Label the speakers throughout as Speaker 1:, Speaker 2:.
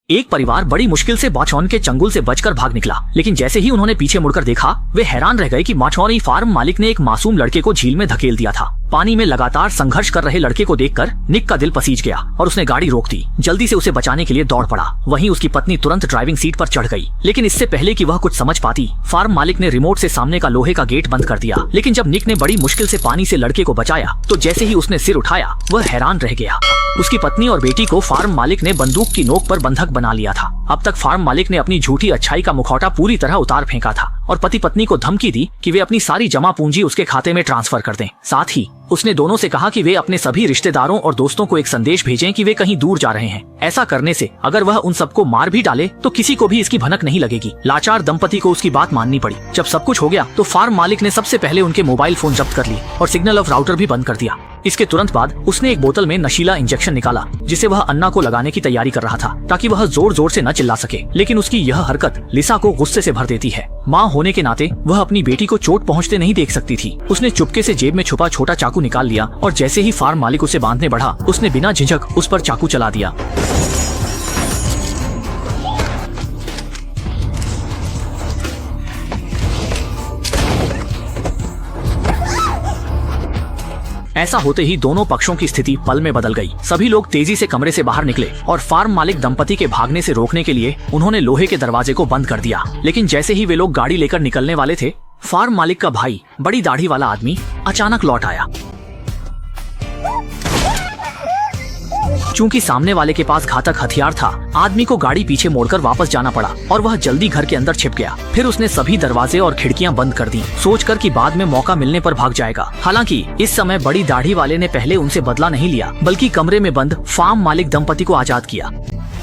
Speaker 1: एक परिवार बड़ी मुश्किल से बाछौन के चंगुल से बचकर भाग निकला, लेकिन जैसे ही उन्होंने पीछे मुड़कर देखा, वे हैरान रह गए कि मछुआरा फार्म मालिक ने एक मासूम लड़के को झील में धकेल दिया था। पानी में लगातार संघर्ष कर रहे लड़के को देखकर निक का दिल पसीज गया और उसने गाड़ी रोक दी। जल्दी से उसे बचाने के लिए दौड़ पड़ा। वहीं उसकी पत्नी तुरंत ड्राइविंग सीट पर चढ़ गई, लेकिन इससे पहले कि वह कुछ समझ पाती, फार्म मालिक ने रिमोट से सामने का लोहे का गेट बंद कर दिया। लेकिन जब निक ने बड़ी मुश्किल से पानी से लड़के को बचाया, तो जैसे ही उसने सिर उठाया, वह हैरान रह गया। उसकी पत्नी और बेटी को फार्म मालिक ने बंदूक की नोक पर बंधक बना लिया था। अब तक फार्म मालिक ने अपनी झूठी अच्छाई का मुखौटा पूरी तरह उतार फेंका था और पति पत्नी को धमकी दी कि वे अपनी सारी जमा पूंजी उसके खाते में ट्रांसफर कर दें। साथ ही उसने दोनों से कहा कि वे अपने सभी रिश्तेदारों और दोस्तों को एक संदेश भेजें कि वे कहीं दूर जा रहे हैं। ऐसा करने से अगर वह उन सबको मार भी डाले तो किसी को भी इसकी भनक नहीं लगेगी। लाचार दंपति को उसकी बात माननी पड़ी। जब सब कुछ हो गया तो फार्म मालिक ने सबसे पहले उनके मोबाइल फोन जब्त कर लिए और सिग्नल ऑफ राउटर भी बंद कर दिया। इसके तुरंत बाद उसने एक बोतल में नशीला इंजेक्शन निकाला, जिसे वह अन्ना को लगाने की तैयारी कर रहा था ताकि वह जोर जोर से न चिल्ला सके। लेकिन उसकी यह हरकत लिसा को गुस्से से भर देती है। माँ होने के नाते वह अपनी बेटी को चोट पहुँचते नहीं देख सकती थी। उसने चुपके से जेब में छुपा छोटा चाकू निकाल लिया और जैसे ही फार्म मालिक उसे बांधने बढ़ा, उसने बिना झिझक उस पर चाकू चला दिया। ऐसा होते ही दोनों पक्षों की स्थिति पल में बदल गई। सभी लोग तेजी से कमरे से बाहर निकले और फार्म मालिक दंपति के भागने से रोकने के लिए उन्होंने लोहे के दरवाजे को बंद कर दिया। लेकिन जैसे ही वे लोग गाड़ी लेकर निकलने वाले थे, फार्म मालिक का भाई, बड़ी दाढ़ी वाला आदमी, अचानक लौट आया। चूंकि सामने वाले के पास घातक हथियार था, आदमी को गाड़ी पीछे मोड़कर वापस जाना पड़ा और वह जल्दी घर के अंदर छिप गया। फिर उसने सभी दरवाजे और खिड़कियां बंद कर दी, सोचकर कि बाद में मौका मिलने पर भाग जाएगा। हालांकि इस समय बड़ी दाढ़ी वाले ने पहले उनसे बदला नहीं लिया, बल्कि कमरे में बंद फार्म मालिक दंपति को आजाद किया।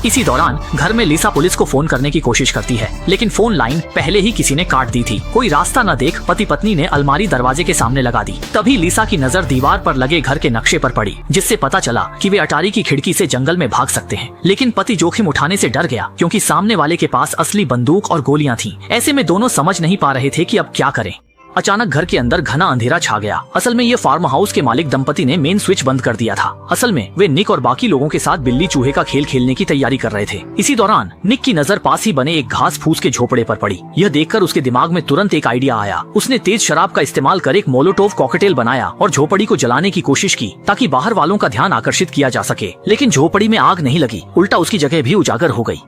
Speaker 1: इसी दौरान घर में लिसा पुलिस को फोन करने की कोशिश करती है, लेकिन फोन लाइन पहले ही किसी ने काट दी थी। कोई रास्ता न देख पति पत्नी ने अलमारी दरवाजे के सामने लगा दी। तभी लिसा की नजर दीवार पर लगे घर के नक्शे पर पड़ी, जिससे पता चला कि वे अटारी की खिड़की से जंगल में भाग सकते हैं। लेकिन पति जोखिम उठाने से डर गया, क्योंकि सामने वाले के पास असली बंदूक और गोलियां थीं। ऐसे में दोनों समझ नहीं पा रहे थे कि अब क्या करें। अचानक घर के अंदर घना अंधेरा छा गया। असल में ये फार्म हाउस के मालिक दंपति ने मेन स्विच बंद कर दिया था। असल में वे निक और बाकी लोगों के साथ बिल्ली चूहे का खेल खेलने की तैयारी कर रहे थे। इसी दौरान निक की नजर पास ही बने एक घास फूस के झोपड़े पर पड़ी। यह देखकर उसके दिमाग में तुरंत एक आइडिया आया। उसने तेज शराब का इस्तेमाल कर एक मोलोटोव कॉकटेल बनाया और झोपड़ी को जलाने की कोशिश की, ताकि बाहर वालों का ध्यान आकर्षित किया जा सके। लेकिन झोपड़ी में आग नहीं लगी, उल्टा उसकी जगह भी उजागर हो गई।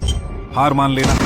Speaker 2: हार मान लेना।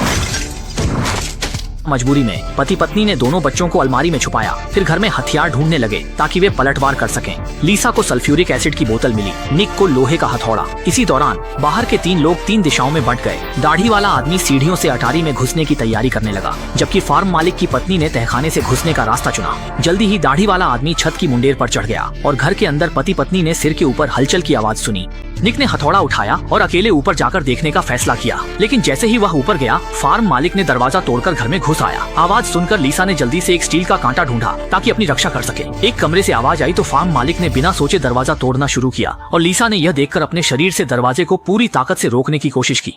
Speaker 1: मजबूरी में पति पत्नी ने दोनों बच्चों को अलमारी में छुपाया, फिर घर में हथियार ढूंढने लगे ताकि वे पलटवार कर सकें। लिसा को सल्फ्यूरिक एसिड की बोतल मिली, निक को लोहे का हथौड़ा। इसी दौरान बाहर के 3 लोग 3 दिशाओं में बंट गए। दाढ़ी वाला आदमी सीढ़ियों से अटारी में घुसने की तैयारी करने लगा, जबकि फार्म मालिक की पत्नी ने तहखाने से घुसने का रास्ता चुना। जल्दी ही दाढ़ी वाला आदमी छत की मुंडेर पर चढ़ गया और घर के अंदर पति पत्नी ने सिर के ऊपर हलचल की आवाज सुनी। निक ने हथौड़ा उठाया और अकेले ऊपर जाकर देखने का फैसला किया, लेकिन जैसे ही वह ऊपर गया, फार्म मालिक ने दरवाजा तोड़कर घर में घुस आया। आवाज सुनकर लिसा ने जल्दी से एक स्टील का कांटा ढूंढा ताकि अपनी रक्षा कर सके। एक कमरे से आवाज आई तो फार्म मालिक ने बिना सोचे दरवाजा तोड़ना शुरू किया और लिसा ने यह देखकर अपने शरीर से दरवाजे को पूरी ताकत से रोकने की कोशिश की।